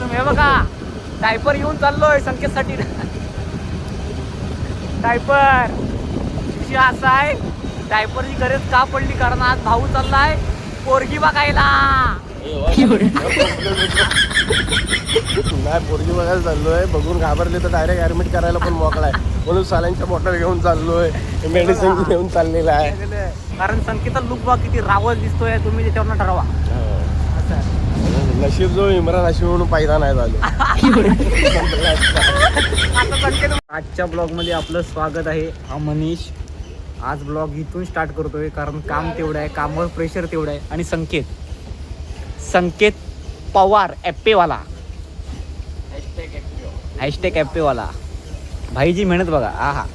तुम्ही हे बघा डायपर घेऊन चाललोय संकेतसाठी. डायपर विषय असा आहे, डायपरची गरज का पडली कारण आज भाऊ चाललाय पोरगी बघायला. नाही पोरगी बघायला चाललोय, बघून घाबरले तर डायरेक्ट ऍडमिट करायला पण मोकळा आहे म्हणून साल्यांच्या बॉटल घेऊन चाललोय, मेडिसिन घेऊन चाललेला आहे. कारण संकेतचा लुक बघा किती रावळ दिसतोय, तुम्ही त्याच्यावर ठरवा. नशीब जो इम्रान हाशमी म्हणून पायदा नाही झालो. आजच्या ब्लॉग मध्ये आपलं स्वागत आहे. हा मनीष. आज ब्लॉग इथून स्टार्ट करतोय कारण काम तेवढं आहे, कामावर प्रेशर तेवढं आहे. आणि संकेत पवार ॲप्पेवाला, हॅशटॅग ॲप्पेवाला. भाईची मेहनत बघा. आहा,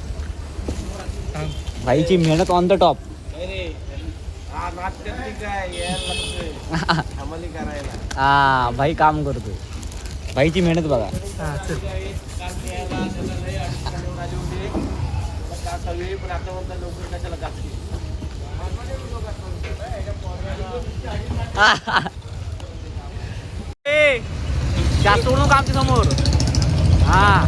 भाईची मेहनत ऑन द टॉप. हा, भाई काम करतोय, भाईची मेहनत बघा. जास्त बोलू का आमच्या समोर. हा,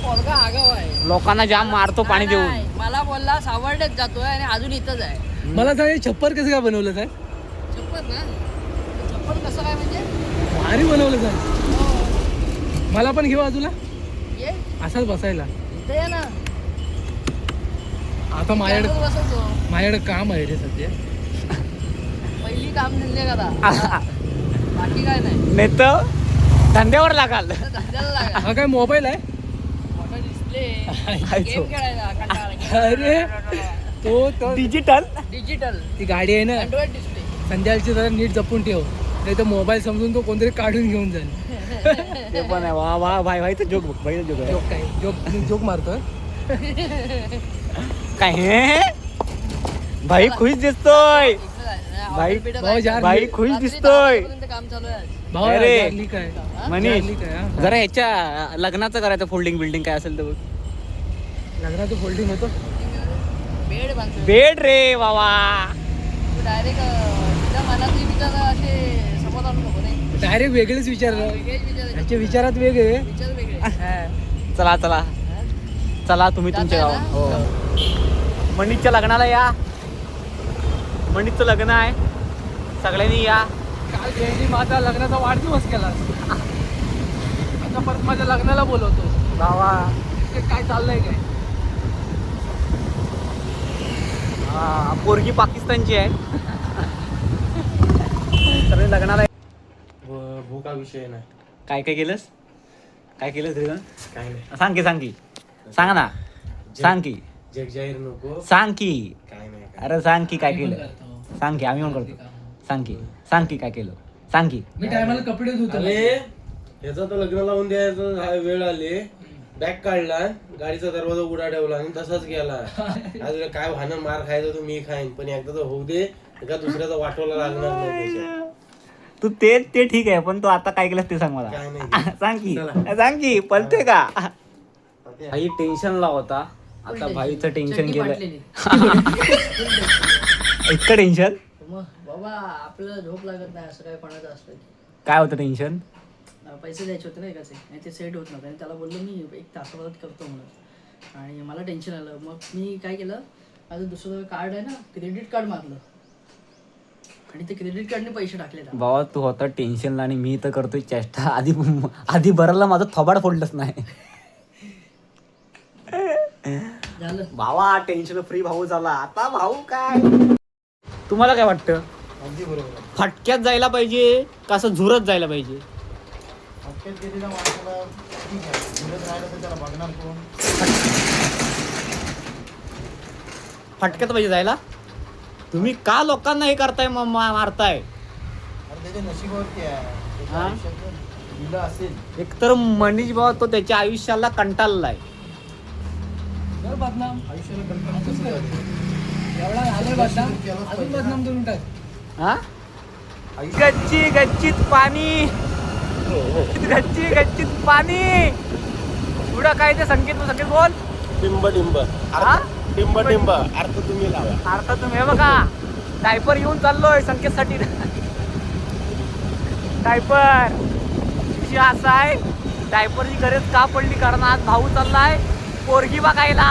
पोरगा आगाव आहे, लोकांना जाम मारतो पाणी देऊन. मला बोलला सावर्डेत जातोय आणि अजून इथंच आहे. मला सांग छप्पर कसं काय बनवलं साहेब? छप्पर ना, छप्पर कसं काय म्हणजे भारी बनवलं साहेब. मला पण घेऊ बाजूला ये असाच बसायला. इथे ये ना, आता माझ्याकडे बसवतो. काम आहे रे सध्या. पहिली काम धंदे करा, बाकी काय नाही तर धंद्यावर लागाल. धंद्याला लागा. हा काय मोबाईल आहे? मोठा डिस्प्ले, आहे तो. गेम खेळायला कंटाळा. अरे तो डिजिटल डिजिटल ती गाडी आहे ना, अँड्रॉइड डिस्प्ले. संध्याकाळची जरा नीट जपून ठेव, नाही तर मोबाईल समजून तो कोणतरी काढून घेऊन जाईल. ते पण आहे. वा वा, भाई भाईचं जोक बघ, भाईचं जोक आहे. जोक काय जोक मारतोय काय हे भाई खुश दिसतोय. भाई भाई खुश दिसतोय. काम चालू आहे. भाऊ अरे. जागली काय मनीष, जागली काय, हा? जरा ह्याच्या लग्नाचं करायचं, फोल्डिंग बिल्डिंग काय असेल तर बघ. लग्नाचं फोल्डिंग होतो. बेड बांधतो. बेड रे बाबा. डायरेक्ट तिच्या मनातली विचार असे समोर आणू नको नाही. डायरेक्ट वेगळेच विचार, वेगळेच विचार आहेत. त्याच्या विचारात वेगळे. विचार वेगळे. चला चला चला, तुम्ही तुमच्या जाताय गावात. ना? हो, मनीषच्या लग्नाला या. मनीषचं लग्न आहे, सगळ्यांनी या. काल जयंती माझा लग्नाचा वाढदिवस केला, आता परत माझ्या लग्नाला बोलवतो. बाबा ते काय चाललंय काय? हा, पोरगी पाकिस्तानची आहे. सगळे लग्नाला भूका विषय नाही. काय काय केलंस, काय केलंस रे? काय नाही, सांग की सांग ना, सांग की जग जाहीर नको. सांग की. काय नाही. अरे सांग की काय केलं, सांग की. आम्ही पण करतो. सांग की काय केलं, सांग की. मी टायमाला कपडे धुतो. अरे ह्याचा तर लग्न लावून द्यायचं वेळ आली, बॅग काढला, गाडीचा दरवाजा उघडा ठेवला आणि तसाच गेला. आज काय भानं मार खायचं तो मी खाईन, पण एकदा तर होऊ दे, एका दुसऱ्याचा वाटवला लागणार नाही. तू ते ठीक आहे, पण तू आता काय केलंस ते सांग मला. काय नाही. सांग की पलते का. भाई टेन्शनला होता, आता भाईचं टेन्शन चड्डी गेलं. फाटलेली. इतकं टेन्शन. मग बाबा आपल्याला झोप लागत नाही, असं काय कोणाचं असतं. काय होतं टेन्शन? पैसे द्यायचे होते ना एकाचे, आणि ते सेट होत नव्हतं आणि त्याला बोललो मी 1 तासाभरात करतो म्हणून, आणि मला टेन्शन आलं. मग मी काय केलं, माझं दुसरं कार्ड आहे ना, क्रेडिट कार्ड मारलं आणि ते क्रेडिट कार्डने पैसे टाकले. बाबा तू होता टेन्शनला आणि मी तर करतोय चेष्टा. आधी बराला माझं थोबाड फोडलंच नाही. झालं. भावा टेन्शन फ्री भाऊ झाला आता. भाऊ काय, तुम्हाला काय वाटतं, अगदी बरोबर. फटक्यात जायला पाहिजे का असं झुरत जायला पाहिजे? फटक्यात पाहिजे जायला. तुम्ही का लोकांना हे करताय, मारताय? हा? एक तर मनीष भाऊ तो त्याच्या आयुष्याला कंटाळलाय. बदनाम एवढा झालं बदनाम, अजून बदनाम करून टाक. हा, गच्ची गच्चीत पाणी, गच्चीत पाणी. पुढं काय ते संकेत बोल. टिंब टिंब हा, टिंब टिंब अर्थ तुम्ही लावा. अर्थात तुम्ही हे बघा डायपर घेऊन चाललोय संकेतसाठी. डायपर विषय असा आहे, डायपरची गरज का पडली कारण आज भाऊ चाललाय पोरगी बघायला.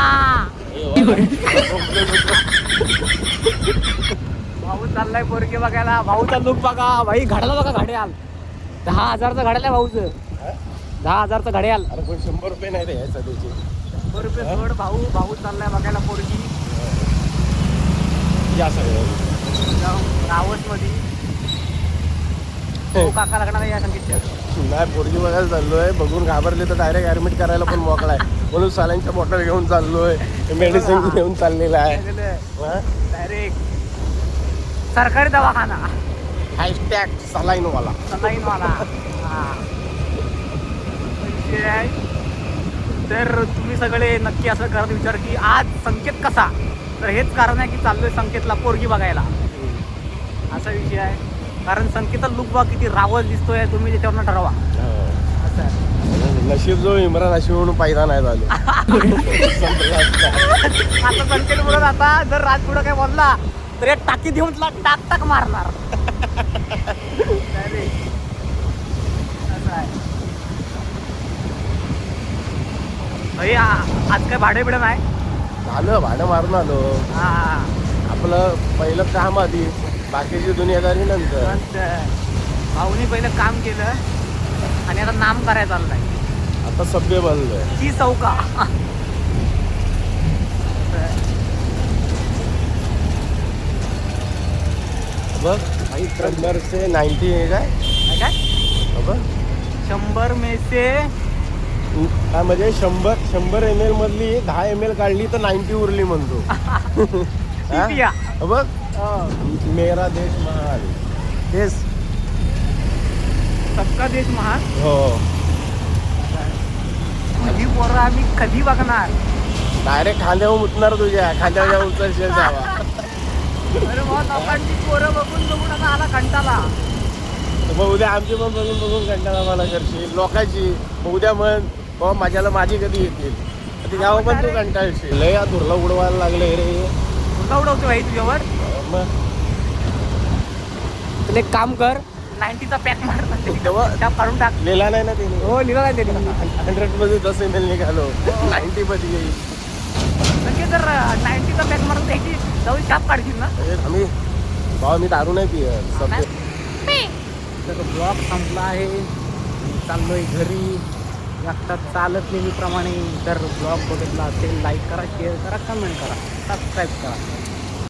भाऊ चाललाय पोरगी बघायला. भाऊचा लुक बघा भाई, घड्याला बघा, घड्याल 10,000चं घड्याल आहे भाऊचं. 10,000चं घड्याल. अरे पण 100 रुपये नाही द्यायचा त्याचे. 100 रुपये सोड. भाऊ चाललाय बघायला पोरगी रावस मध्ये. काका लागणार या संगीतच्या. नाही पोरगी बघायला चाललोय, बघून घाबरले तर डायरेक्ट ऍडमिट करायला पण मोकळा आहे म्हणून सालांच्या बॉटल घेऊन चाललोय, मेडिसिन घेऊन चाललेला आहे. डायरेक्ट सरकारी दवाखाना. हॅशटॅग सलाईन वाला. सलाईन वाला. तर तुम्ही सगळे नक्की असं करत विचार की आज संकेत कसा, तर हेच कारण आहे की चाललोय संकेतला पोरगी बघायला. असा विषय आहे. कारण संकेतचा लुक बघा किती रावस दिसतोय, तुम्ही त्याच्यावरनं ठरवा. असं आहे. नशीब जो इम्रान हाशमी म्हणून पायदा नाही झालो. आता संकेत बोलत आता जर राज पुढं काय बोलला तर या टाकी देऊन तुला टाक मारणार. अरे, असं आहे. भाई आज काय भाडे बिडे नाही. झालं भाडं मारून आलो. हा आपलं पहिलं काम आधी, बाकीची दुनियादारी नंतर. भाऊनी पहिलं काम केलं आणि आता नाम करायचं चाललंय. आता सभ्य बनलोय. ची चौका. बघ 100 से 90 आहे काय काय बघ. 100 मे से काय म्हणजे 100 ml मधली 10 ml काढली तर 90 उरली म्हणतो. पिया. हा? बघ मेरा देश महान. तेच सबका देश महान. हो. ही पोरं आम्ही कधी बघणार. डायरेक्ट खांद्यावर उतणार, तुझ्या खांद्यावर उतरशील जावा. अरे बा, लोकांची पोरं बघून आता आला कंटाला. मग उद्या आमची पण बघून कंटाळा मला करशील लोकांची. मग उद्या म्हण बाबा माझ्याला माझी कधी येतील, तेव्हा पण तू कंटाळशील. लय या धुरला उडवायला लागले रे. तुला उडवतो भाई तुझ्यावर. मग तुला एक काम कर, 90चा पॅक मार. तेव्हा त्यात काढून टाक. लिहिला नाही ना तिने. हो लिहिलं काय त्यांनी. 100 मध्ये 10 ml निघालो, 90 मध्ये येईल. म्हणजे जर 90चा पॅक मारून त्याची जाऊन छाप काढशील ना. आम्ही बाबा मी दारू नाही पियत सध्या. तर ब्लॉग संपला आहे, चाललोय घरी. एकटा चालत नेहमीप्रमाणे. जर ब्लॉग बघितला असेल लाईक करा, शेअर करा, कमेंट करा, सबस्क्राईब करा.